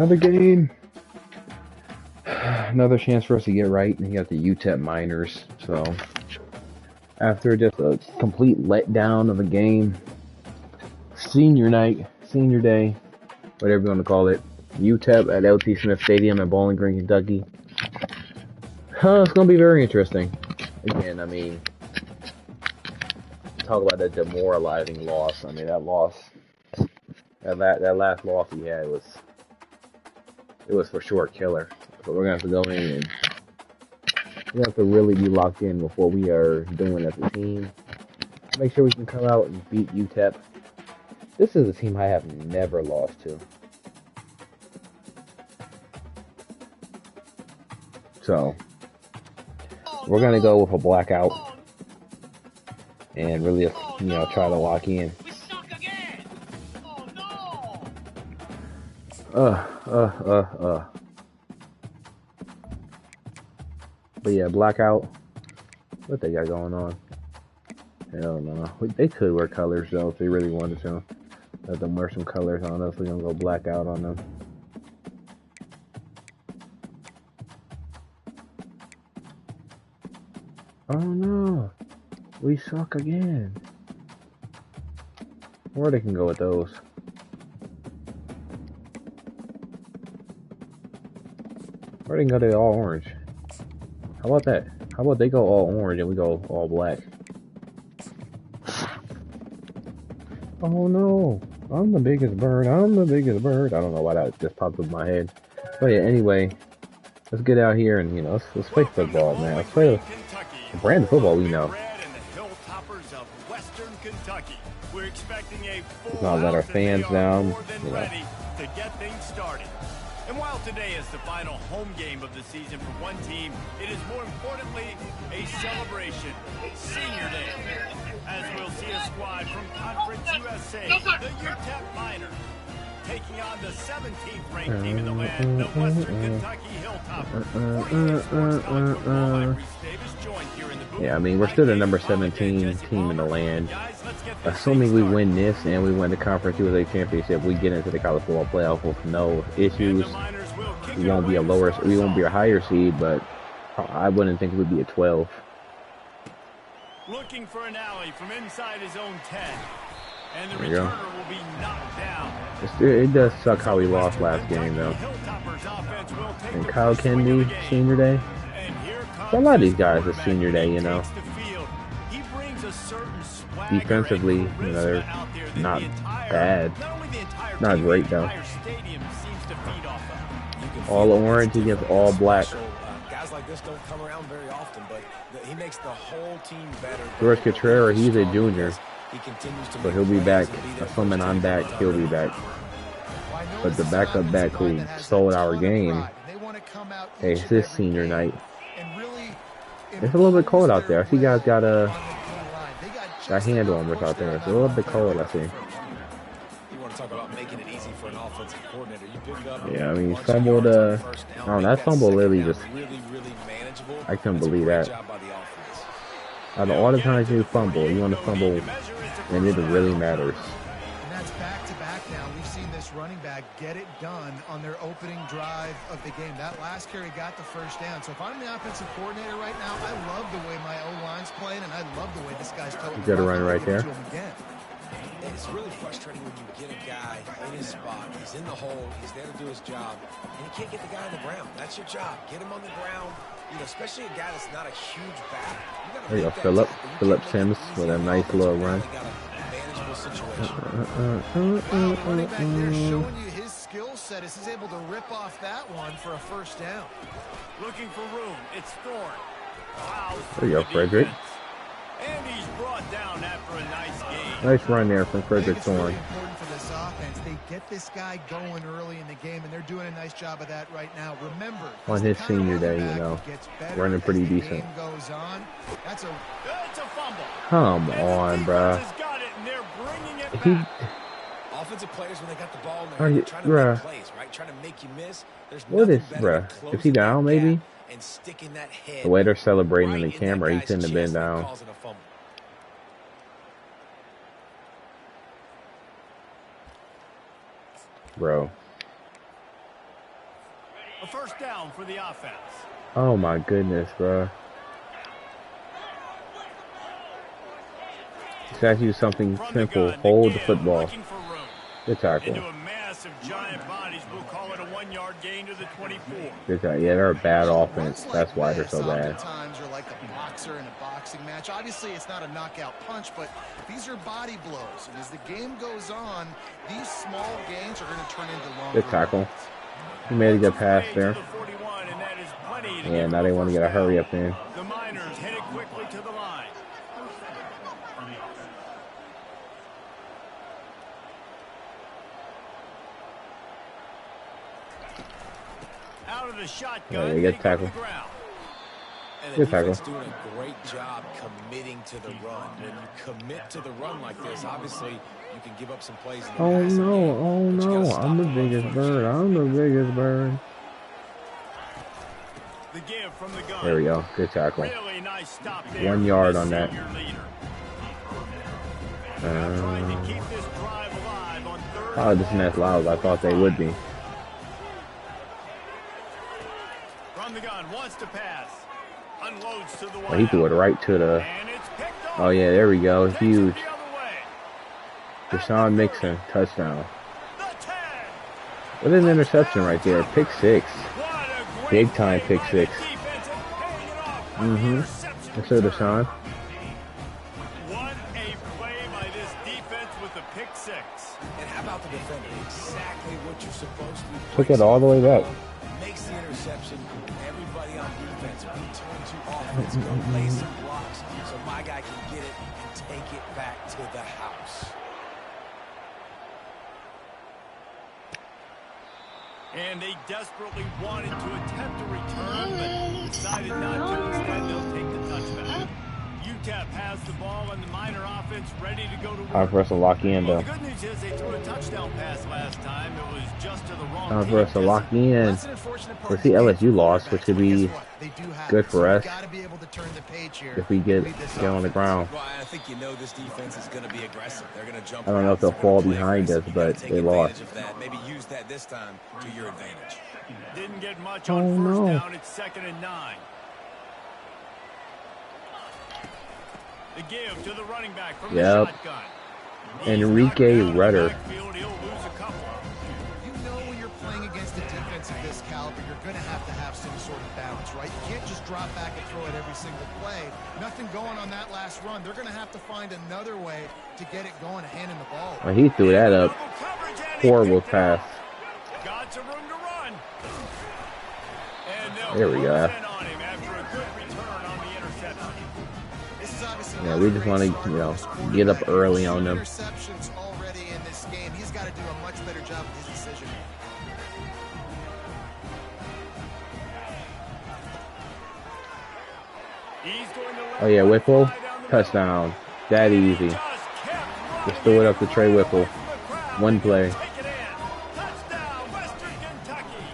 Another game. Another chance for us to get right. And you got the UTEP minors. So after just a complete letdown of a game, senior night, senior day, whatever you want to call it, UTEP at LT Smith Stadium at Bowling Green, Kentucky. It's going to be very interesting. Again, I mean, talk about that demoralizing loss. I mean, that loss, that last loss he had was for sure a killer. So we're gonna have to go in and we have to really be locked in with what we are doing as a team. Make sure we can come out and beat UTEP. This is a team I have never lost to. So we're gonna go with a blackout and really, try to lock in. But yeah, blackout. What they got going on? Hell no. They could wear colors though if they really wanted to. Let them wear some colors on us. We're gonna go blackout on them. Oh no. We suck again. Or they can go with those. Or they can go to all orange. How about that? How about they go all orange and we go all black? Oh no. I'm the biggest bird. I'm the biggest bird. I don't know why that just popped up in my head. But yeah, anyway, let's get out here and, let's play football, man. Let's play the brand of football we know. Let's not let our fans down, to get things started. And while today is the final home game of the season for one team, it is more importantly a celebration. Senior Day. As we'll see a squad from Conference USA, the UTEP Miners, taking on the 17th ranked team in the land, the Western Kentucky Hilltoppers. Yeah, I mean, we're still the number 17 team in the land. Assuming we win this and we win the Conference USA Championship, we get into the college football playoff with no issues. We won't be a higher seed, but I wouldn't think we'd be a 12. Looking for an alley from inside his own 10. And the returner will be knocked down. It does suck how we lost last game, though. And Kyle Kennedy, senior day. So a lot of these guys are senior day, Defensively, they're not bad. Not great, though. All orange against all black. Guys like this don't come around very often, but he makes the whole team better. George Cotrera, he's a junior. But he'll be back. Assuming I'm back, he'll be back. But the backup back who stole our game, hey, it's his senior night. It's a little bit cold out there. I see you guys got hand warmers out there. It's a little bit cold, I see. You want to talk about making it easy for an offensive coordinator. You picked up. Yeah, I mean, fumbled. That fumble literally just. I couldn't believe that. Out of all the times you fumble, you want to fumble, and it really matters. And that's back-to-back now. We've seen this running back get it done on their opening drive of the game. That last carry got the first down. So if I'm the offensive coordinator right now, I love the way my O-line's playing, and I love the way this guy's totally. You got a run right there. It's really frustrating when you get a guy in his spot. He's in the hole. He's there to do his job, and you can't get the guy on the ground. That's your job. Get him on the ground. Especially a guy that's not a huge back. There you go, Phillip Sims with a nice little run. Running back there showing you his skill set as he's able to rip off that one for a first down. Looking for room. It's Thorne. Wow. There you go, Frederick. And he's brought down after a nice game. Nice run there from Frederick Thorne. Important for this offense. They get this guy going early in the game, and they're doing a nice job of that right now. Remember, on his senior day, running pretty decent. Goes on. That's a fumble. Come on, bro. Offensive players, when they got the ball, they're trying to make plays, right? Trying to make you miss. What is, bro? Is he down, maybe? And sticking that head the way they're celebrating in the camera, he couldn't have been down. Bro. A first down for the offense. Oh my goodness, bro. Just have to use something simple. Hold the football. Good tackle. Into a massive giant bodies, we'll call it a 1-yard gain to the 24. Good tackle. Yeah, they're a bad offense. That's why they're so bad. Oftentimes are like a boxer in a boxing match. Obviously, it's not a knockout punch, but these are body blows. And as the game goes on, these small gains are going to turn into long. Good tackle. He made a good pass there. Yeah, now they want to get a hurry up in. The Miners headed quickly to the line. Out of the shotgun. Yeah, good tackle. And the Good tackle. defense doing a great job committing to the run. When you commit to the run like this, obviously you can give up some plays in the Oh passing no, game, oh but you gotta no, stop I'm the run biggest first. bird. I'm the biggest bird. The give from the gun. There we go. Good tackle. Really nice stop there. 1 yard for on the that. senior leader. Trying to keep this drive alive on third. Oh, this isn't as loud as I thought they would be. From the gun, wants to pass. Unloads to the Oh, he threw it right to the. And it's picked off. Oh yeah, there we go. Takes it Huge. the other way. Deshaun Mixon, touchdown. The 10. What an interception right there. Pick 6. What a great Big time play pick by the 6. defense and paying it off with the interception Yes, sir, Deshaun. What a play by this defense with the pick 6. And how about the defender? Exactly what you're supposed to do. Took it all the way back. Makes the interception. Everybody on defense return to offense. Go lay some blocks so my guy can get it and take it back to the house. And they desperately wanted to attempt a return, but decided not to. Instead, they'll take the touchback. UTEP has the ball, and the Miner offense ready to go to work. Time for us to lock in, Well, though. the good news is they threw a touchdown pass last time. It was just to the wrong Time team. for us to lock in. That's an unfortunate part Let's of see the game. LSU lost, which could be Guess what? They do have good it, for so us you gotta be able to turn the page here if we and get lead this on the offense. ground. Well, I think you know this defense is going to be aggressive. They're going to jump. I don't know if they'll fall behind us, but they lost. Of that. Maybe use that this time to your advantage. Didn't get much Oh, on first no. down. It's 2nd and 9. The give to the running back from the Yep. shotgun. Enrique He's knocked down in the Rudder. backfield. He'll lose a couple. You know when you're playing against a defense of this caliber, you're going to have some sort of balance, right? You can't just drop back and throw it every single play. Nothing going on that last run. They're going to have to find another way to get it going, handing the ball. Well, he threw that up. Double coverage, and he Horrible picked it up. pass. Got some room to run. And they'll There we go. close in on him after a good return on the interception. This is obviously Yeah, not we a just great want to, start you for know, this quarterback. get up early on them. Interceptions already in this game. He's got to do a much better job with his decision. He's going to let Oh yeah, one Whipple, fly down the touchdown. That easy. middle. Just kept Just throw it up to Trey Whipple. from the crowd. One play. Take it in. Touchdown, Western Kentucky.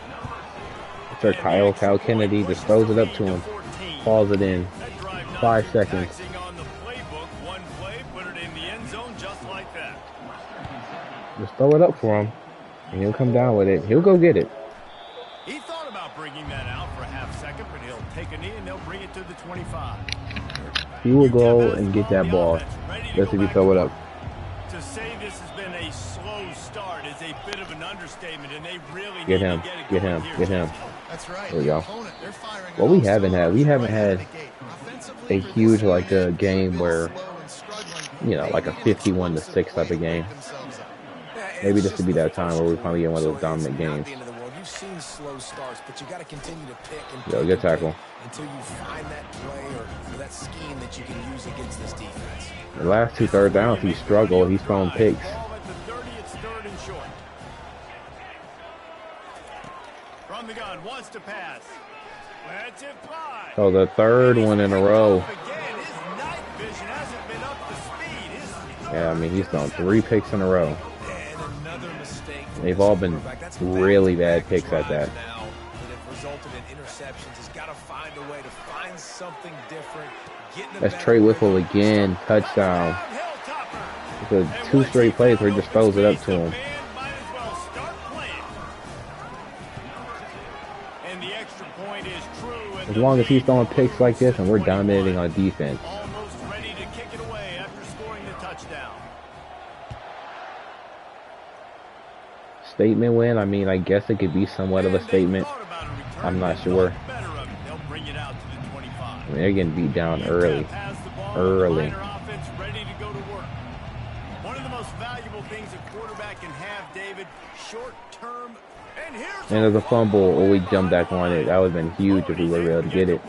Sir Kyle Kennedy just throws it up to him. Calls it in. That drive not 5 too seconds. taxing on the playbook. One play, put it in the end zone just like that. Just throw it up for him. And he'll come down with it. He'll go get it. He thought about bringing that out for a half second, but he'll take a knee and they'll bring it to the 25. He will go and get that ball. Just if you throw it up. To say this has been a slow start is a bit of an understatement, and they really Get need him. to get it Get going him. here. Get him. That's right. There we The go. opponent, they're firing Well, on we all haven't had cylinders right out a of the gate. Offensively, for huge this like a team, game where, slow and struggling. you know, like a They need 51-6 type of game. themselves up. Maybe this would be that time where we finally get one of those dominant games. You've seen slow starts, but you got to continue to pick and Yo, pick good and pick tackle. until you find that play or that scheme that you can use against this defense. The last 2 third downs, he struggled. He's throwing picks. Ball at the 30, it's 3rd and short. From the gun, wants to pass. Lets it fly. So the third one in a row. Again, his night vision hasn't been up to speed. Yeah, I mean, he's thrown 3 picks in a row. And another mistake. They've all been really bad picks at that. Now that have resulted in interceptions. He's got to find a way to find something different. Get in a That's better Trey Whipple rhythm. again. Touchdown. Hill topper. It's a 2 straight plays where he just throws it up to him. Might as well start playing. And the extra point is true. As long as he's throwing picks like this and we're dominating on defense. Almost ready to kick it away after scoring the touchdown. Statement win. I mean, I guess it could be somewhat of a statement. I'm not sure. I mean, they're getting beat down early. One of the most valuable things a quarterback can have, David, short term. And there's a fumble, or we jump back on it. That would have been huge if we were able to get it.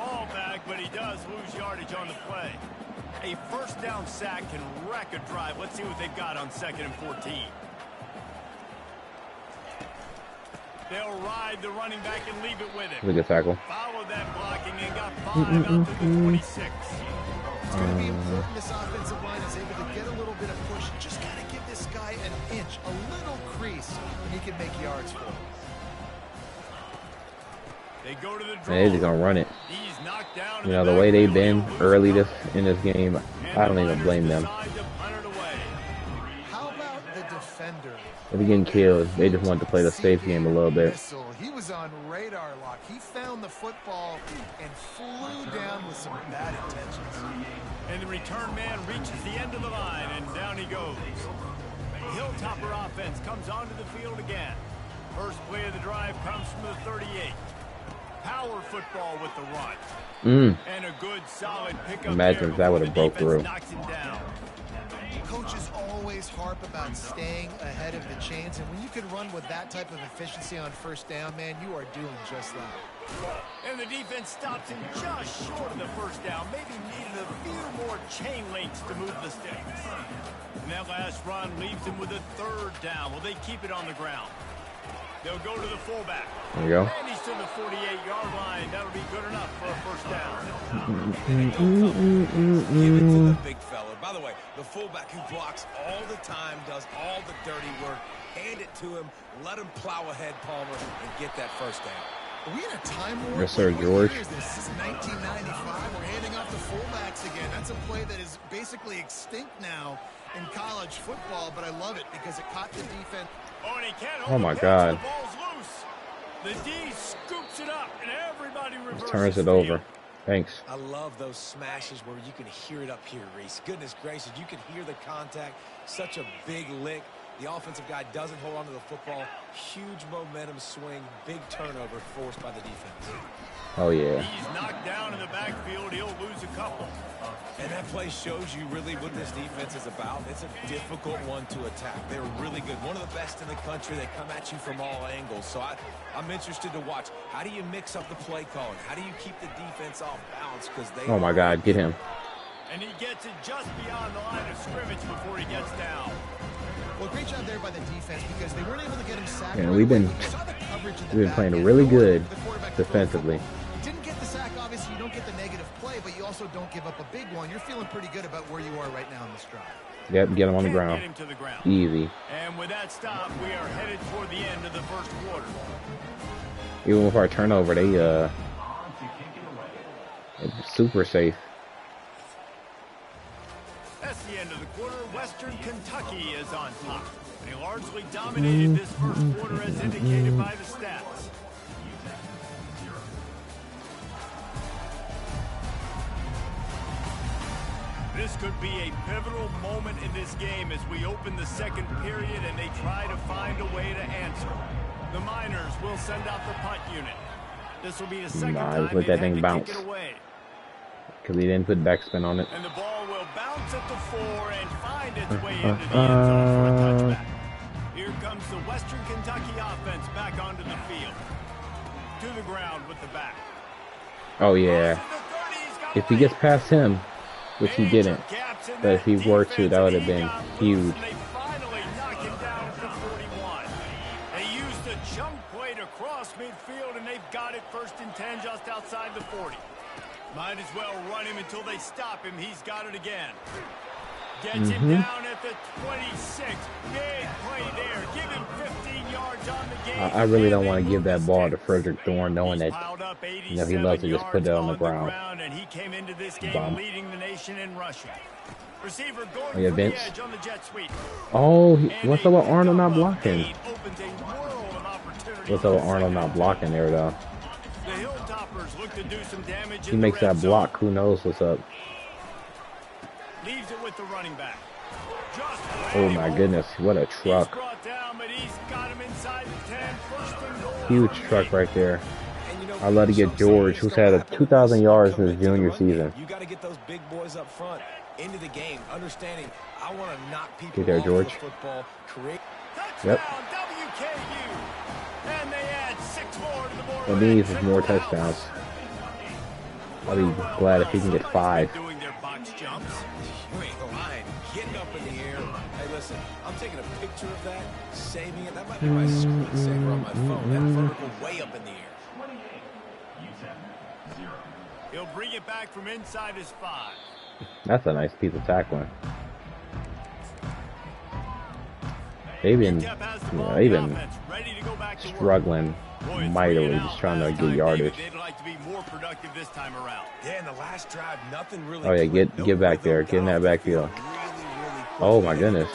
But he does lose yardage on the play. A first down sack can wreck a drive. Let's see what they've got on 2nd and 14. They'll ride the running back and leave it with it. Look at tackle. Followed that blocking and got 5 out to the 26. It's going to be important this offensive line is able to get a little bit of push. Just got to give this guy an inch, a little crease, and he can make yards for him. They go to the draw. They're just going to run it. He's knocked down. You know, the way they've been early in this game, I don't even blame them. How about the defender? If they're getting killed, they just want to play the safe game a little bit. He was on radar lock. He found the football and flew down with some bad intentions. And the return man reaches the end of the line, and down he goes. Hilltopper offense comes onto the field again. First play of the drive comes from the 38. Power football with the run. And a good solid pickup. Imagine if that would have broke through. Knocks him down. Coaches always harp about staying ahead of the chains, and when you can run with that type of efficiency on first down, man, you are doing just that. And the defense stops him just short of the first down. Maybe needed a few more chain links to move the sticks. And that last run leaves him with a 3rd down. Will they keep it on the ground? They'll go to the fullback. There you go. And he's to the 48-yard line. That'll be good enough for a first down. Give it to the big fella. By the way, the fullback who blocks all the time, does all the dirty work. Hand it to him. Let him plow ahead, Palmer, and get that first down. Are we in a time war? Yes, sir, George. This is 1995. We're handing off to fullbacks again. That's a play that is basically extinct now in college football, but I love it because it caught the defense. Oh my God. The ball's loose. The D scoops it up, and everybody reverses. Turns it over. Thanks. I love those smashes where you can hear it up here, Reese. Goodness gracious, you can hear the contact. Such a big lick. The offensive guy doesn't hold on to the football. Huge momentum swing. Big turnover forced by the defense. Oh, yeah. He's knocked down in the backfield. He'll lose a couple. And that play shows you really what this defense is about. It's a difficult one to attack. They're really good. One of the best in the country. They come at you from all angles. So I'm interested to watch. How do you mix up the play calling? How do you keep the defense off balance? Because they. Oh, my God. Get him. And he gets it just beyond the line of scrimmage before he gets down. Well, great job there by the defense because they weren't able to get him sacked. Yeah, we've been playing really good defensively. Didn't get the sack, obviously. You don't get the negative play, but you also don't give up a big one. You're feeling pretty good about where you are right now in this drive. Yep, get him on the ground. Easy. And with that stop, we are headed toward the end of the first quarter. Even with our turnover, they super safe. That's the end of the quarter. Western Kentucky is on top. They largely dominated this first quarter as indicated by the stats. This could be a pivotal moment in this game as we open the second period and they try to find a way to answer. The Miners will send out the punt unit. This will be the second time let that thing bounce. kick it away. Because he didn't put backspin on it. And the ball will bounce at the 4 and find its way into the end zone for a touchback. Here comes the Western Kentucky offense back onto the field. To the ground with the back. Oh, yeah. If he gets past him, which he didn't, but if he were to, that would have been huge. They finally knock him down at the 41. They used a chunk play to cross midfield, and they've got it 1st and 10 just outside the 40. Might as well run him until they stop him. He's got it again. Gets him down at the 26. Big play there. Give him 15 yards on the game. I really don't want to give that ball to Frederick Thorne, knowing that he loves to just put it on the ground. And he came into this game leading the nation in rushing. Receiver going Oh, yeah, for the Vince. edge on the jet sweep. Oh, what's up with Arnold not blocking? Opens a world of opportunity. What's up with Arnold not blocking there, though? The Hilltoppers look to do some damage. He makes that block. Who knows what's up? Leaves it with the running back. Oh my goodness, what a truck. Huge truck right there. I'd love to get George, who's had 2,000 yards in his junior season. You got to get those big boys up front into the game, understanding I want to knock people Get there, off George. the football. Yep. WKU. And they add 6 more to the board. What needs is more touchdowns. I'll be glad if he can get 5. Doing their box jumps. You ain't lying. Getting up in the air. Hey, listen, I'm taking a picture of that, saving it. That might be my screensaver on my phone. That vertical way up in the air. He'll bring it back from inside his 5. That's a nice piece of tackling. They've been struggling mightily, just trying to get yardage. Yeah, in the last drive, nothing really. Oh yeah, get back there, get in that backfield. Oh my goodness.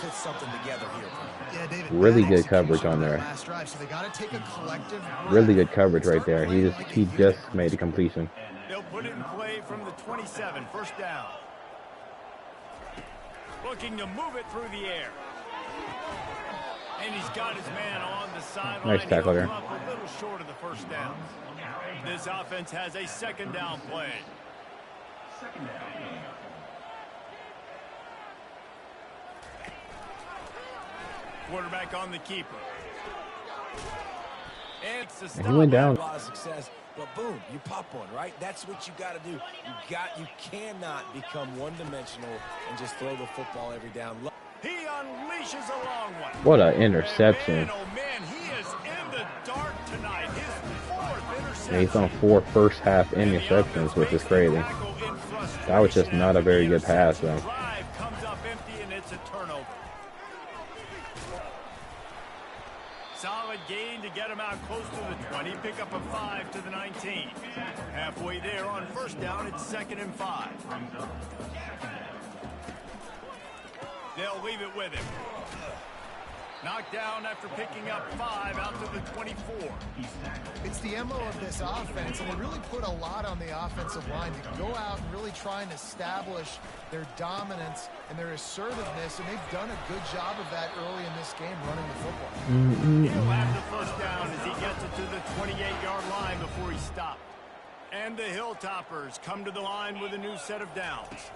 Really good coverage on there. Really good coverage right there. He just made the completion. They'll put it in play from the 27, first down. Looking to move it through the air. And he's got his man on the sideline. Nice tackle there. Up a little short of the first down. This offense has a second down play. Quarterback on the keeper. And he went down. A lot of success, but boom, you pop one, right? That's what you got to do. You cannot become one-dimensional and just throw the football every down. He unleashes a long one. What an interception. Man, oh man, he is in the dark tonight. His 4th interception. And he's on 4 first half interceptions, which is crazy. That was just not a very good pass, though. Drive comes up empty and it's a turnover. Solid gain to get him out close to the 20. Pick up a 5 to the 19. Halfway there on first down, it's 2nd and 5. They'll leave it with him. Knocked down after picking up 5 out to the 24. It's the MO of this offense, and they really put a lot on the offensive line to go out and really try and establish their dominance and their assertiveness, and they've done a good job of that early in this game running the football. He'll have the first down as he gets it to the 28-yard line before he stopped. And the Hilltoppers come to the line with a new set of downs.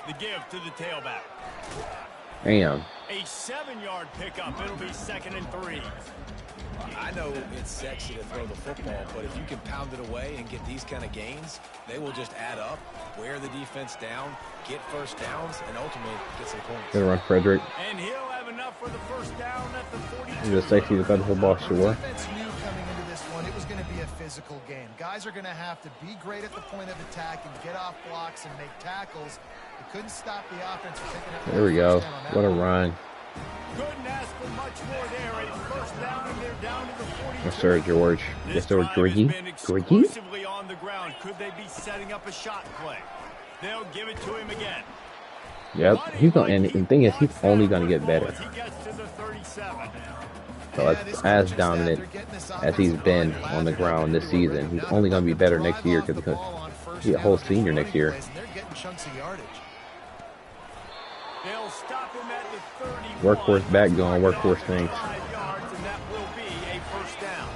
The give to the tailback. Damn. A 7-yard pickup. It'll be 2nd and 3. I know it's sexy to throw the football, but if you can pound it away and get these kind of gains, they will just add up, wear the defense down, get first downs, and ultimately get some points. Good run, Frederick. And he'll have enough for the first down at the 42. He's a sexy to the football, sure. Defense knew coming into this one it was going to be a physical game. Guys are going to have to be great at the point of attack and get off blocks and make tackles. They couldn't stop the offense from picking up. There we go. What a run. Couldn't ask for much more there. A first down, and they're down to the 42. Yes, sir, George. Yes, sir, Griggy. Exclusively on the ground. Could they be setting up a shot play? They'll give it to him again. Yep. He's gonna, and the thing is, he's only going to get better. He gets to the 37. So as dominant as he's been on the ground this season, he's only going to be better next year because he'll be a whole senior next year. They're getting chunks of yardage. They'll stop him at the 31. Workhorse back going, workhorse things. 5 yards, and that will be a first down.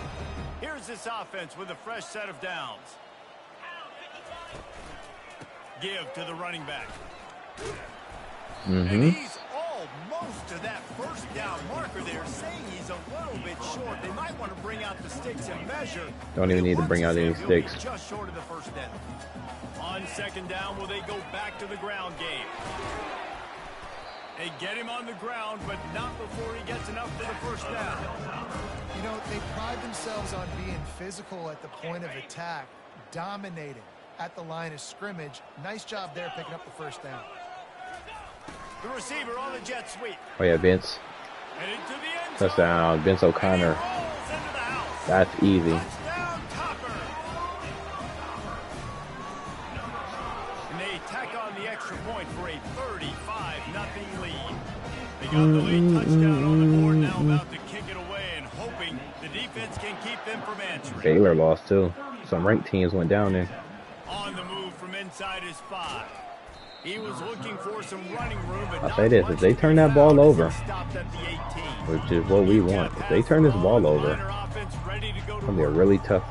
Here's this offense with a fresh set of downs. Give to the running back. And he's almost to that first down marker there, saying he's a little bit short. They might want to bring out the sticks and measure. Don't even need to bring out any sticks. Just short of the first down. On second down, will they go back to the ground game? They get him on the ground, but not before he gets enough for the first down. You know, they pride themselves on being physical at the point of attack, dominating at the line of scrimmage. Nice job there picking up the first down. The receiver on the jet sweep. Oh, yeah, Vince. And into the end zone. Touchdown, Vince O'Connor. That's easy. Touchdown, Topper. And they tack on the extra point for a 35-0 lead. They got the lead touchdown on the board, now about to kick it away and hoping the defense can keep them from answering. Baylor lost, too. some ranked teams went down there. On the move from inside his 5. He was looking for some running room, but I'll say this, if they turn that ball over, which is what we want, if they turn this ball over, it's going to be a really tough,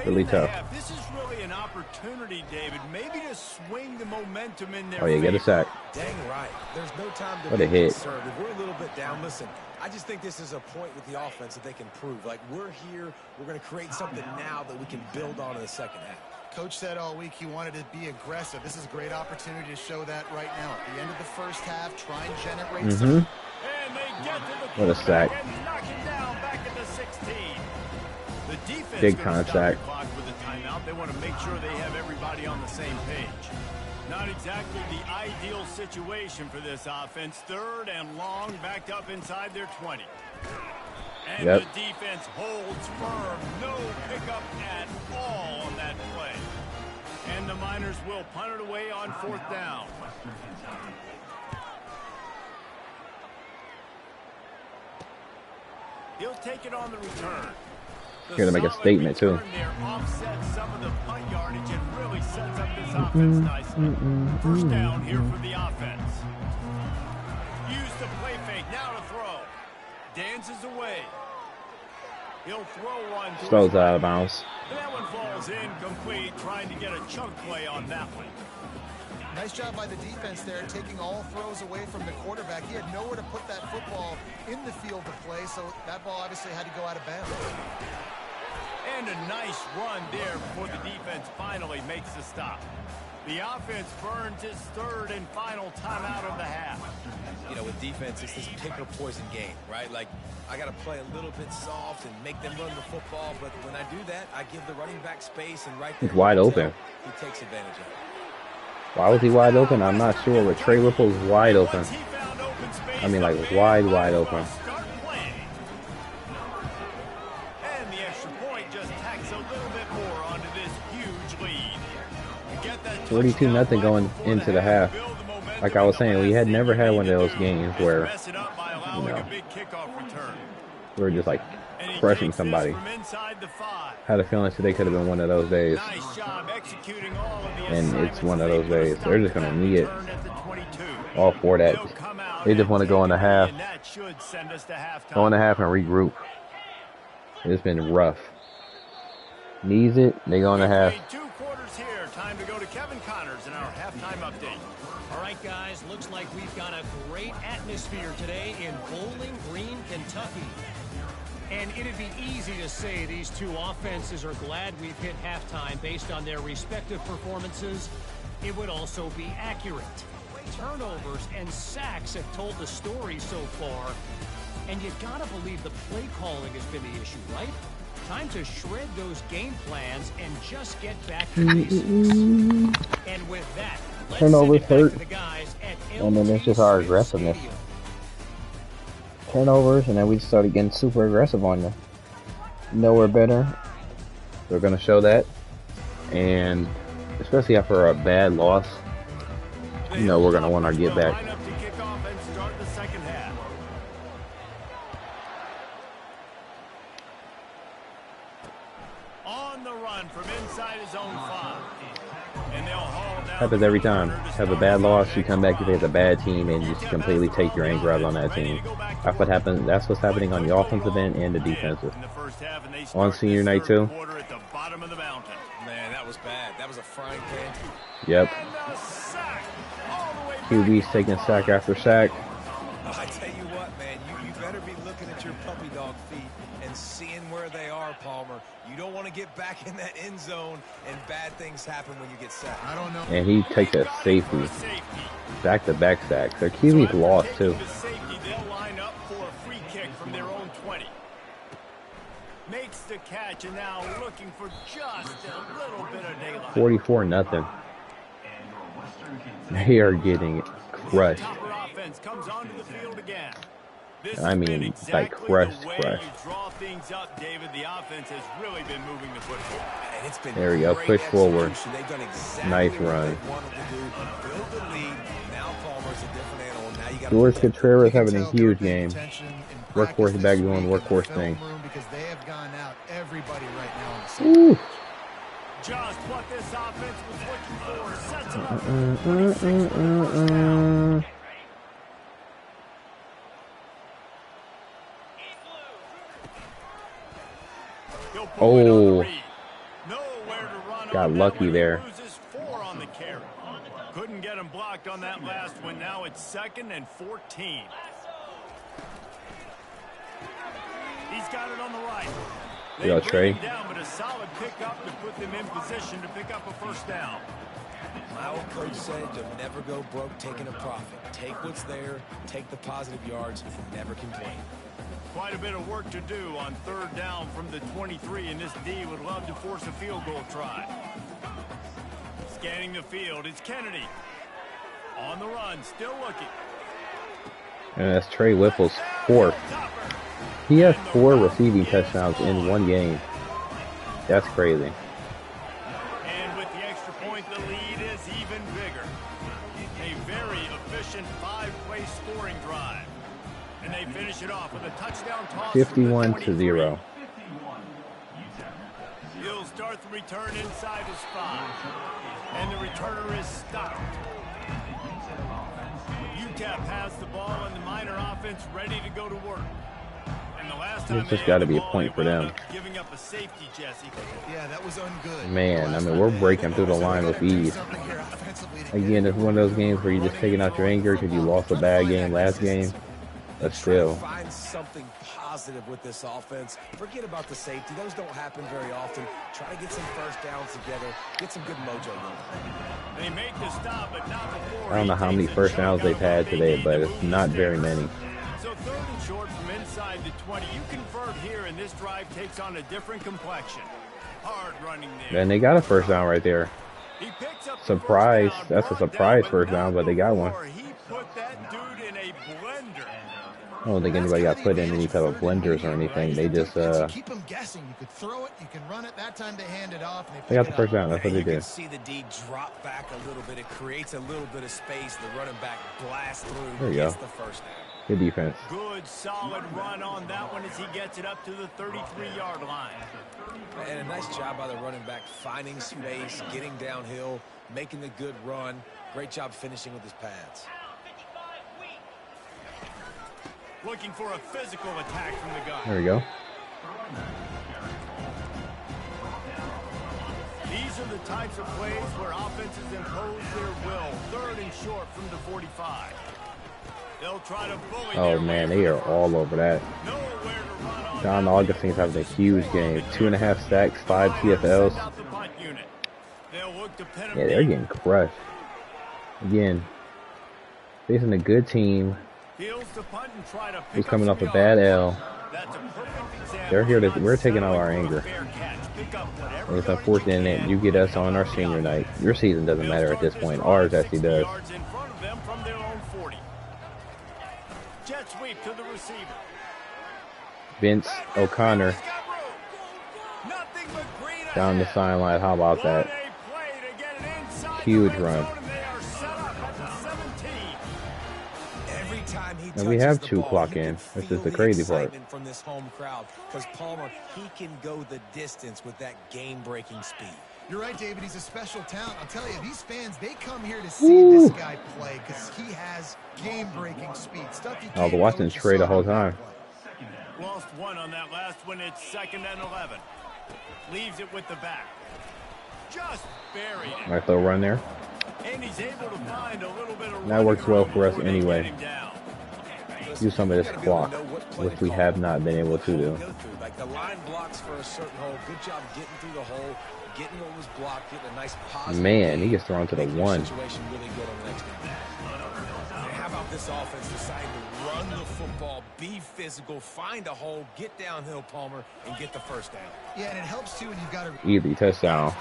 really tough. This is really an opportunity, David, maybe to swing the momentum in there. Oh, yeah, get a sack. Dang right. There's no time to What a hit. concerned. If we're a little bit down, listen, I just think this is a point with the offense that they can prove. Like, we're here, we're going to create something now that we can build on in the second half. Coach said all week he wanted to be aggressive. This is a great opportunity to show that right now. At the end of the first half, try and generate some. And they get to the What a sack. and knock it down back at the 16. The defense Big gonna stop contact. the clock with a timeout. They want to make sure they have everybody on the same page. Not exactly the ideal situation for this offense. 3rd and long, backed up inside their 20. And the defense holds firm. No pickup at all on that play. And the Miners will punt it away on 4th down. He'll take it on the return. Here to make a statement, too. Offsets some of the punt yardage and really sets up this offense nicely. 1st down here for the offense. Use the play fake. Now to throw. Dances away. He'll throw one. Throws out of bounds. That one falls incomplete, trying to get a chunk play on that one. Nice job by the defense there, taking all throws away from the quarterback. He had nowhere to put that football in the field to play, so that ball obviously had to go out of bounds. And a nice run there before the defense finally makes the stop. The offense burns his 3rd and final timeout of the half. You know, with defense, it's this pick or poison game, right? Like, I got to play a little bit soft and make them run the football, but when I do that, I give the running back space, and right there, He's wide open. He takes advantage of it. Why was he wide open? I'm not sure, but Trey Whipple's wide open. I mean, like, wide open. And the extra point just tacks a little bit more onto this huge lead. 42-0 going into the half. Like I was saying, we had never had one of those games where, you know, we were just like crushing somebody. Had a feeling today could have been one of those days. And it's one of those days. They're just going to need it all for that. They just want to go in the half. Go in the half and regroup. It's been rough. Needs it, they go in the half. 2 quarters here. Time to go to Kevin Connors in our halftime update. All right, guys, looks like we've got a great atmosphere today in Bowling Green, Kentucky. And it'd be easy to say these two offenses are glad we've hit halftime based on their respective performances. It would also be accurate. Turnovers and sacks have told the story so far. And you gotta believe the play calling has been the issue, right? Time to shred those game plans and just get back to basics. And with that, let's turnovers hurt. the guys at And then it's just our aggressiveness. Turnovers, and then we started getting super aggressive on them. No, we're better. We're going to show that. And especially after a bad loss, you know, we're going to want our get back. On the run from inside his own 5. And they'll haul down. Happens every time. Have a bad loss, you come back, you face a bad team, and just completely take your anger out on that team. That's what happens. That's what's happening on the offensive end and the defensive. On senior night too. Man, that was bad. That was a frying pan. Yep. QB's taking sack after sack. I tell you what, man, you better be looking at your puppy dog feet and seeing where they are, Palmer. You don't want to get back in that end zone and bad things happen when you get sacked. I don't know. And he takes a safety. Back-to-back sacks. Their QB's lost too. They'll line up for a free kick from their own 20. Makes the catch and now looking for just a little bit of daylight. 44-0. They are getting crushed. Comes onto the field again. I mean, like crushed. Draw things up, David. The offense has really been moving the football. It's been there we go. Push forward. Nice run. George Contreras having a huge game. Workhorse back doing workhorse thing. Because they have gone out everybody right now on the Just what this offense was looking for. Sets him up for 26 for the first down. He'll pull it on the read. Nowhere to run got on lucky that there. one. He loses 4 on the carry. Couldn't get him blocked on that last one. Now it's 2nd and 14. He's got it on the right. They Yo, Trey. bring him down, but a solid pickup to put them in position to pick up a first down. My old coach said you'll never go broke taking a profit. Take what's there, take the positive yards, and never complain. Quite a bit of work to do on 3rd down from the 23, and this D would love to force a field goal try. Scanning the field, it's Kennedy. On the run, still looking. And that's Trey Whipple's 4th. He has 4 receiving touchdowns in one game. That's crazy. And with the extra point, the lead is even bigger. A very efficient 5-play scoring drive. And they finish it off with a touchdown toss. 51-0. He'll start the return inside his 5. And the returner is stopped. UTEP has the ball and the Miner offense ready to go to work. And the last time It's just got to be a point for them. Giving up a safety, Jesse. Yeah, that was ungood. Man, I mean, we're breaking through the line with ease. Again, it's one of those games where you're just taking out your anger because you lost a bad game last game. But still. Find something positive with this offense. Forget about the safety. Those don't happen very often. Try to get some first downs together. Get some good mojo going. They make the stop, but not before. I don't know how many first downs they've had today, but it's not very many. So 3rd and short from inside the 20. You convert here, and this drive takes on a different complexion. Hard running there. And they got a first down right there. He picks up Surprise. the first down, That's a surprise first down, but they got one. He put that dude in a blender. I don't think anybody got put in any type of blenders or anything. They just keep them guessing. You could throw it, you can run it. That time they hand it off. And they got the first down. That's what they You did. can see the D drop back a little bit. It creates a little bit of space. The running back blasts through. There you gets go. the first down. Good defense. Good, solid run on that one as he gets it up to the 33-yard line. And a nice job by the running back finding space, getting downhill, making the good run. Great job finishing with his pads. Looking for a physical attack from the guy. There we go. These are the types of plays where offenses impose their will. 3rd and short from the 45. They'll try to bully. Oh man, they are all over that. Nowhere to run on. John Augustine's having a huge game. 2.5 sacks, 5 TFLs. Yeah, they're getting crushed. Again, facing a good team who's coming off a bad L. They're here to. We're taking all our anger. And it's unfortunate that you get us on our senior night. Your season doesn't matter at this point. Ours actually does. Jet sweep to the receiver. Vince O'Connor down the sideline. How about that? Huge run. And we have 2 clock in. This is the crazy part. From this home crowd, because Palmer, he can go the distance with that game-breaking speed. You're right, David. He's a special talent. I'll tell you, these fans, they come here to see this guy play because he has game-breaking speed. Stuff you can't. I was watching Trey the whole time. Lost 1 on that last one. It's 2nd and 11. Leaves it with the back. Just buried it. Nice little run there. And he's able to find a little bit of that works well for us anyway. Do some of this clock, which we have not been able to do. Like the line blocks for a certain hole. Good job getting through the hole, getting what was blocked, getting a nice positive. Man, he gets thrown to the 1. Situation really good on the next game. How about this offense deciding to run the football, be physical, find a hole, get downhill, Palmer, and get the first down? Yeah, and it helps too when you've got a easy touchdown.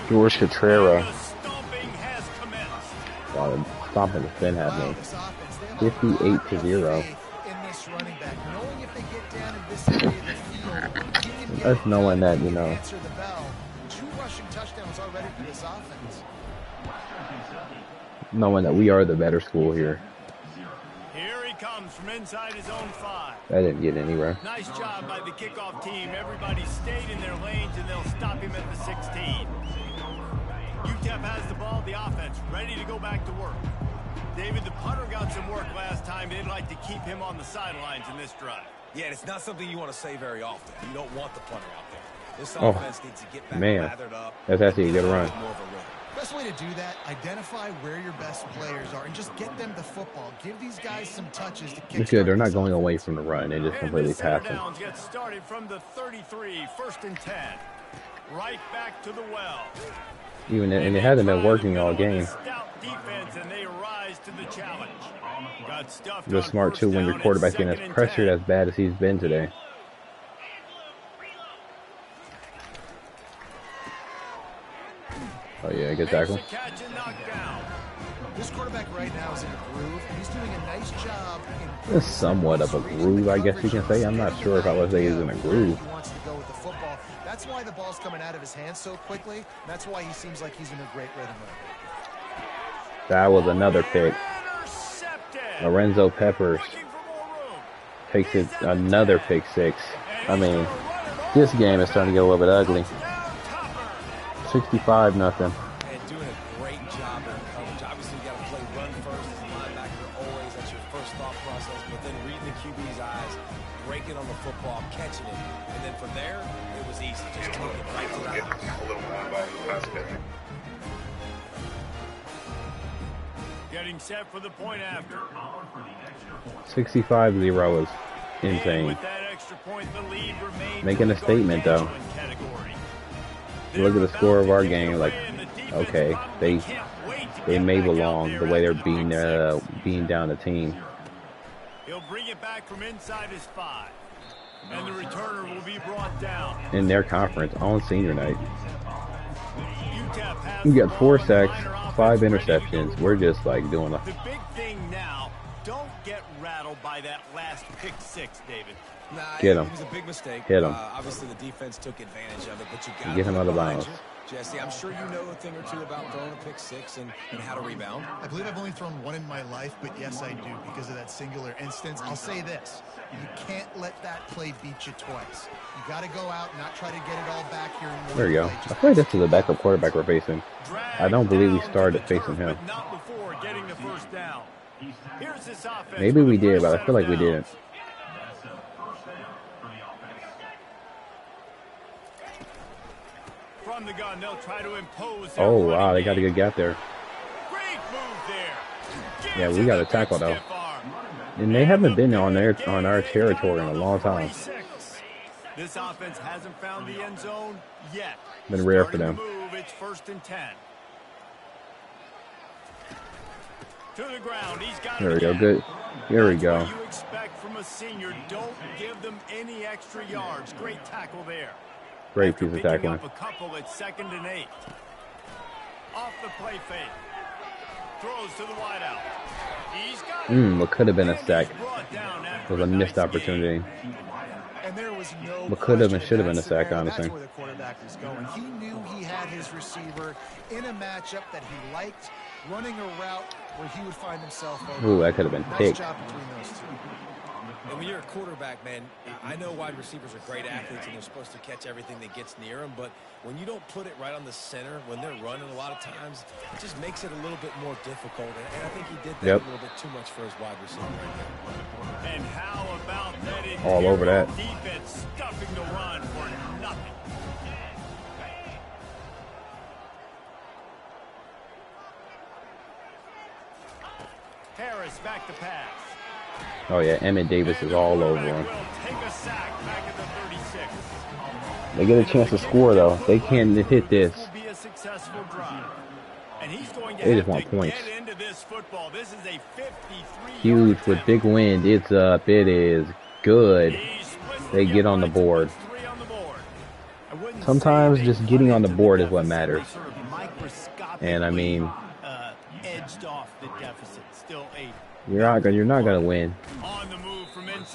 George Catrera. Wow, the stomping has been happening. 58-0. That's knowing that, you know. 2 rushing touchdowns already for this offense. Knowing that we are the better school here. Here he comes comes from inside his own 5. That didn't get anywhere. Nice job by the kickoff team. Everybody stayed in their lanes, and they'll stop him at the 16. UTEP has the ball, the offense ready to go back to work. David, the punter got some work last time. They'd like to keep him on the sidelines in this drive. Yeah, it's not something you want to say very often. You don't want the punter out there. This offense needs to get back lathered up. That's actually a good run. Best way to do that, identify where your best players are and just get them the football. Give these guys some touches to kick. It's good. They're not going away from the run. They just completely pass them. Downs get started from the 33, 1st and 10. Right back to the well. And it hasn't been working all game. Stout defense, and they rise to the challenge. Got stuffed. You're smart too when your quarterback's getting as pressured as bad as he's been today. Oh yeah, good tackle. This quarterback right now is in a groove, and he's doing a nice job. It's somewhat of a groove, I guess you can say. I'm not sure if I would say he's in a groove. He wants to go with the football. That's why the ball's coming out of his hands so quickly. That's why he seems like he's in a great rhythm right now. That was another pick. Lorenzo Peppers takes it another pick 6. I mean, this game is starting to get a little bit ugly. 65-0. And doing a great job in coverage. Obviously, you got to play run first as a linebacker always. That's your first thought process. But then reading the QB's eyes, breaking on the football, catching it. And then from there, it was easy. Just take it right to the house. Getting set for the point after. 65-0 is insane. With that extra point, the lead remains Making a statement, though. Look at the score of our game. Like, okay, they may belong the way they're beating down the team. He'll bring it back from inside his 5, and the returner will be brought down In their conference on senior night. We got 4 sacks, 5 interceptions. We're just like doing a. The big thing now, don't get rattled by that last pick 6, David. Nah, Get him. It was a big mistake. Hit him. Obviously, the defense took advantage of it, but you got Get him out of bounds. Jesse, I'm sure you know a thing or two about throwing a pick 6 and how to rebound. I believe I've only thrown one in my life, but yes, I do because of that singular instance. I'll say this. You can't let that play beat you twice. You got to go out and not try to get it all back here. There you go. I feel like this is the backup quarterback we're facing. I don't believe we started facing him. Not before getting the first down. Here's this offense. Maybe we did, but I feel like we didn't. From the gun, they'll try to impose. Oh wow, they got a good gap there. Great move there. Yeah, we got a tackle though. And they haven't been on our territory in a long time. This offense hasn't found the end zone yet. Been rare for them. Move, it's 1st and 10. To the ground, he's got There we go. Good. Here we go. What you expect from a senior. Don't give them any extra yards. Great tackle there. Great piece of tackling. Up a couple at 2nd and 8. Off the play fake. Throws to the wideout. He's got it. What could have been a sack. It was a missed opportunity. And there was no What could have and should have been a sack, honestly. That's where the quarterback was going. He knew he had his receiver in a matchup that he liked, running a route where he would find himself open. Ooh, that could have been picked. Nice job between those two. And when you're a quarterback, man, I know wide receivers are great athletes and they're supposed to catch everything that gets near them, but when you don't put it right on the center, when they're running a lot of times, it just makes it a little bit more difficult. And I think he did that a little bit too much for his wide receiver right there. And how about that? All over that. Defense stuffing the run for nothing. Harris back to pass. Oh yeah, Emmett Davis is all over him. They get a chance to score though. They can't hit this. They just want points. Huge with big wind. It's up. It is good. They get on the board. Sometimes just getting on the board is what matters. And I mean, you're not gonna win.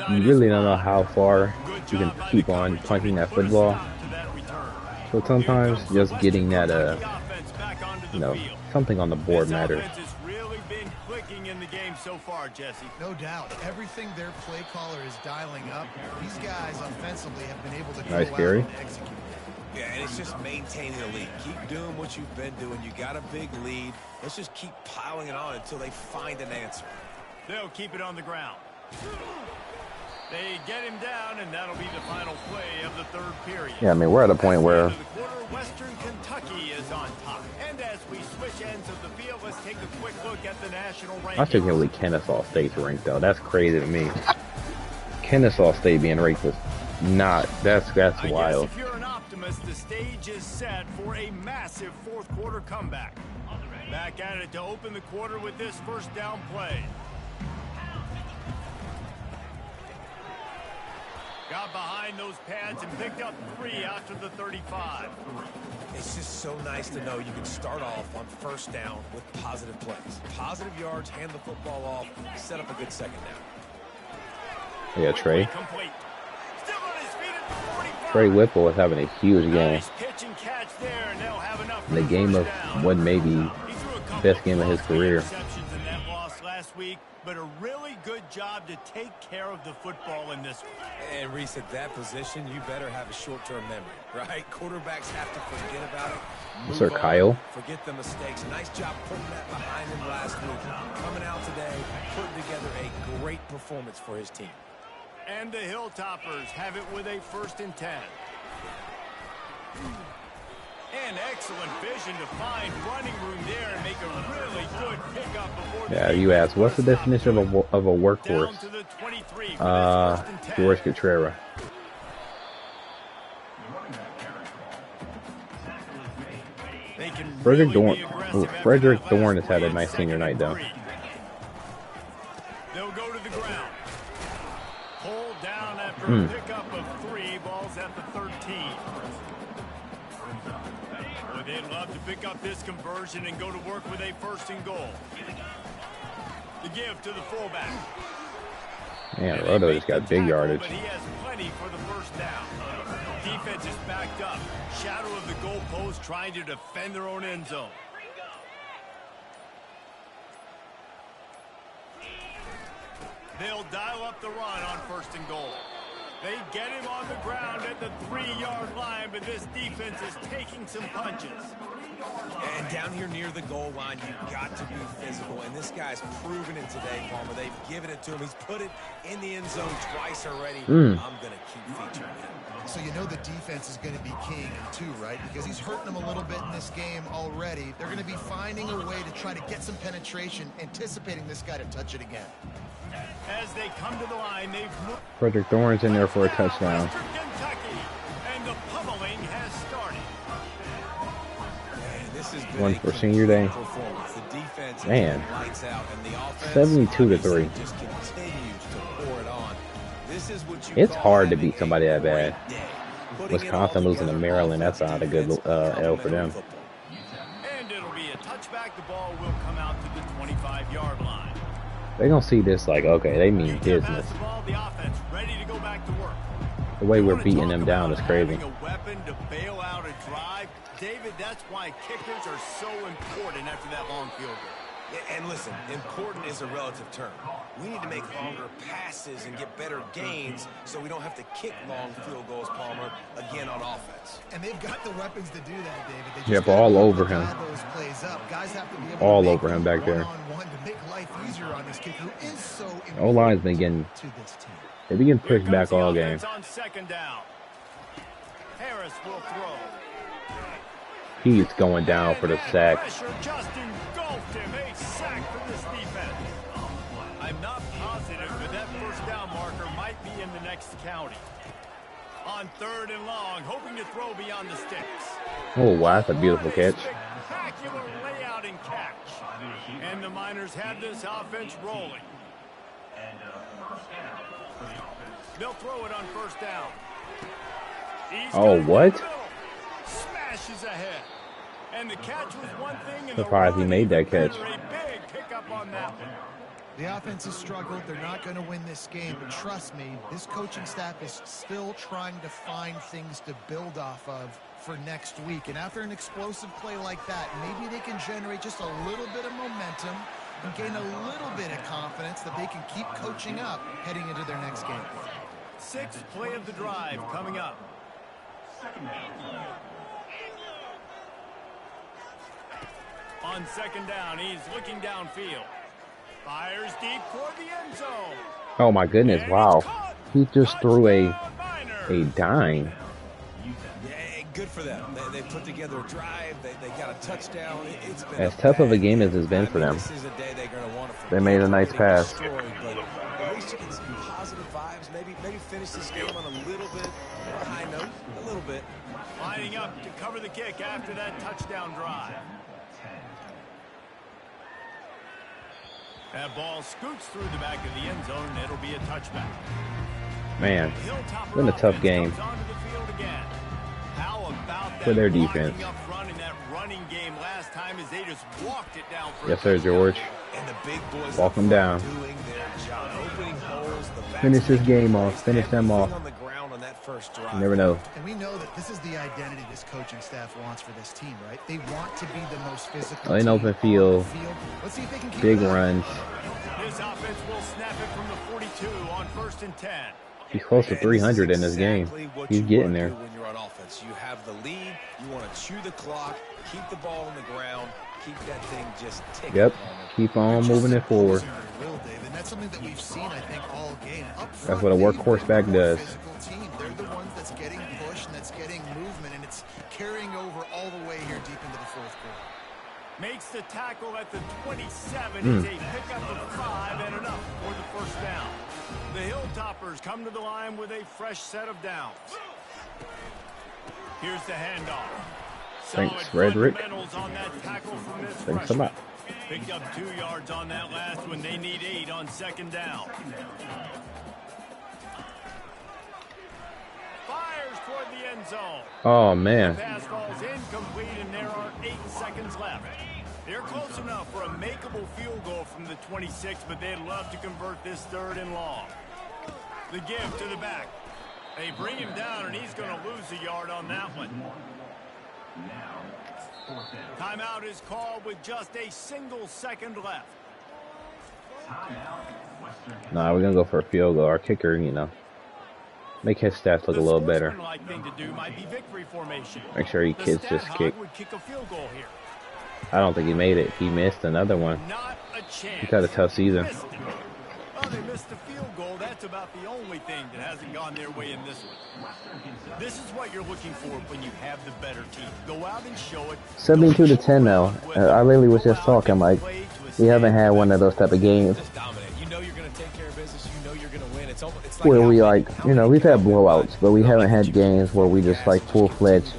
You really don't know how far you can keep on punching that football. So sometimes just getting that something on the board matters. so far, Jesse. No doubt. Everything their play caller is dialing up, these guys offensively have been able to go out and execute. Yeah, and it's just maintaining the lead. Keep doing what you've been doing. You got a big lead. Let's just keep piling it on until they find an answer. They'll keep it on the ground. They get him down, and that'll be the final play of the third period. Yeah, I mean, we're at a point where Western Kentucky is on top. And as we switch ends of the field, let's take a quick look at the national rankings. I think really Kennesaw State's ranked though. That's crazy to me. Kennesaw State being ranked was not. That's wild. If you're an optimist, the stage is set for a massive fourth quarter comeback. Back at it to open the quarter with this first down play. Got behind those pads and picked up 3 after the 35. It's just so nice to know you can start off on first down with positive plays. Positive yards, hand the football off, set up a good second down. Yeah, Trey. Trey Whipple is having a huge game. The game of what may be best game of his career. But a really good job to take care of the football in this one. And Reese, at that position, you better have a short-term memory, right? Quarterbacks have to forget about it. Sir Kyle. Forget the mistakes. Nice job putting that behind him last week. Coming out today, putting together a great performance for his team. And the Hilltoppers have it with a 1st and 10. And excellent vision to find running room there and make a really good pickup before. Yeah, you asked, what's the definition of a workhorse? George Contreras. Frederick Thorne has had a nice senior night, though. They'll go to the ground. Pulled down after a pickup of 3 balls at the 13. They'd love to pick up this conversion and go to work with a 1st and goal. The give to the fullback. Man, Roto just got big yardage. But he has plenty for the 1st down. Defense is backed up. Shadow of the goalpost trying to defend their own end zone. They'll dial up the run on 1st and goal. They get him on the ground at the 3-yard line, but this defense is taking some punches. And down here near the goal line, you've got to be physical. And this guy's proven it today, Palmer. They've given it to him. He's put it in the end zone twice already. I'm going to keep featuring him. So you know the defense is going to be king too, right? Because he's hurting them a little bit in this game already. They're going to be finding a way to try to get some penetration, anticipating this guy to touch it again. As they come to the line, they've Frederick Thorne's in there for a touchdown. Kentucky, and the pummeling has started. This is one for senior day. The defense Man, lights out, and the offense 72-3. just continues to pour it on. This is what you It's call hard to having beat somebody that bad. Wisconsin losing to Maryland, that's not a good L for them. And it'll be a touchback. The ball will come out to the 25-yard line. They're going to see this like, okay, they mean business. The offense ready to go back to work. The way we're beating them down is crazy. A weapon to bail out a drive. David, that's why kickers are so important after that long field goal. And listen, important is a relative term. We need to make longer passes and get better gains so we don't have to kick long field goals, Palmer, again on offense. And they've got the weapons to do that, David. They just Yep, all over him. those plays up. Guys have to be able All to over him back there. one-on-one to make life easier on this kid who is so important O-line's been getting, to this team. they've been getting pushed back all game. On 2nd down. Harris will throw. He's going down for the sack. Pressure just engulfed him. A sack for this defense. I'm not positive, but that 1st down marker might be in the next county. On 3rd and long, hoping to throw beyond the sticks. Oh, wow, that's a beautiful catch. Spectacular layout and catch. And the Miners have this offense rolling. They'll throw it on 1st down. Oh, what? Smashes ahead. And the catch was one thing. Surprised he made that catch. A big pickup on that one. The offense has struggled. They're not going to win this game. But trust me, this coaching staff is still trying to find things to build off of for next week. And after an explosive play like that, maybe they can generate just a little bit of momentum and gain a little bit of confidence that they can keep coaching up heading into their next game. Sixth play of the drive coming up. On second down, he's looking downfield. Fires deep toward the end zone. Oh my goodness, wow. He just threw a dime. Yeah, good for them. They put together a drive. They got a touchdown. It's been As tough of a game as it's been for them. This is a day they're going to want to They made a nice pass. But at least you get some positive vibes. Maybe finish this game on a little bit of a high note. A little bit. Lining up to cover the kick after that touchdown drive. That ball scoots through the back of the end zone, and it'll be a touchback. Man, it's been a tough game for their defense. Yes, sir, George. Walk them down. Finish this game off. Finish them off. You never know. And we know that this is the identity this coaching staff wants for this team, right? They want to be the most physical In open field, Let's see if they can keep big it up. runs. This offense will snap it from the 42 on 1st and 10. He's close to 300 in this game. He's getting there. When you're on offense, you have the lead. You want to chew the clock, keep the ball on the ground, keep that thing just ticking. Yep. Keep on moving it forward. Will, David. That's something that we've seen, I think, all game. Up front, That's what a workhorse back does. physical team. They're the ones that's getting pushed and that's getting movement, and it's carrying over all the way here deep into the fourth quarter. Makes the tackle at the 27. It's a pickup of 5 and enough for the first down. The Hilltoppers come to the line with a fresh set of downs. Here's the handoff. Thanks, Solid Frederick. fundamentals on that tackle from this Thanks a freshman. lot. Picked up 2 yards on that last one. They need 8 on second down. Fires toward the end zone. Oh, man. Pass ball's incomplete, and there are 8 seconds left. They're close enough for a makeable field goal from the 26, but they'd love to convert this 3rd and long. The give to the back. They bring him down, and he's going to lose a yard on that one. Timeout is called with just a single second left. Nah, we're going to go for a field goal. Our kicker, make his stats look a little better. The sportsmanlike thing to do might be victory formation. Make sure he The kids stat this hog kick. would kick a field goal here. I don't think he made it. He missed another one. Not a chance. He's had a tough season. Missed it. Well, they missed the field goal. That's about the only thing that hasn't gone their way in this one. This is what you're looking for when you have the better team. Go out and show it. 72-10 now. I literally was just talking like we haven't had one of those type of games Just dominate. You know you're going to take care of business. You know you're going to win. It's like where we how- we've had blowouts, but we haven't had games where we just full-fledged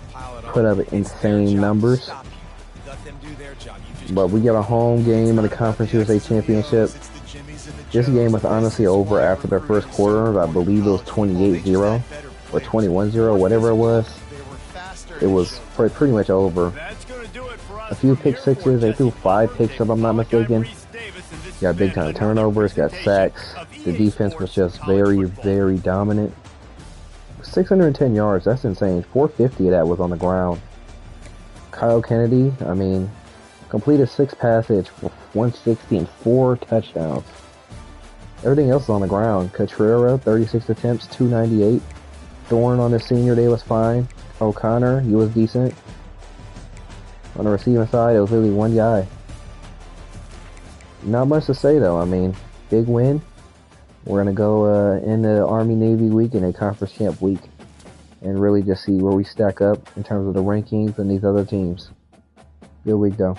put up insane numbers. Let them do their job. You just But we got a home game in the Conference USA Championship. This game was honestly over after the first quarter. I believe it was 28-0 or 21-0, whatever it was. It was pretty much over. That's going to do it for us. A few pick sixes. They threw 5 picks, if I'm not mistaken. Got big time turnovers, got sacks. The defense was just very, very dominant. 610 yards, that's insane. 450 of that was on the ground. Kyle Kennedy, completed 6 passes for 160 and 4 touchdowns. Everything else is on the ground. Catrera, 36 attempts, 298. Thorne on his senior day was fine. O'Connor, he was decent. On the receiving side, it was really one guy. Not much to say though. Big win. We're gonna go in the Army-Navy week and a conference champ week, and really just see where we stack up in terms of the rankings and these other teams. Good week though.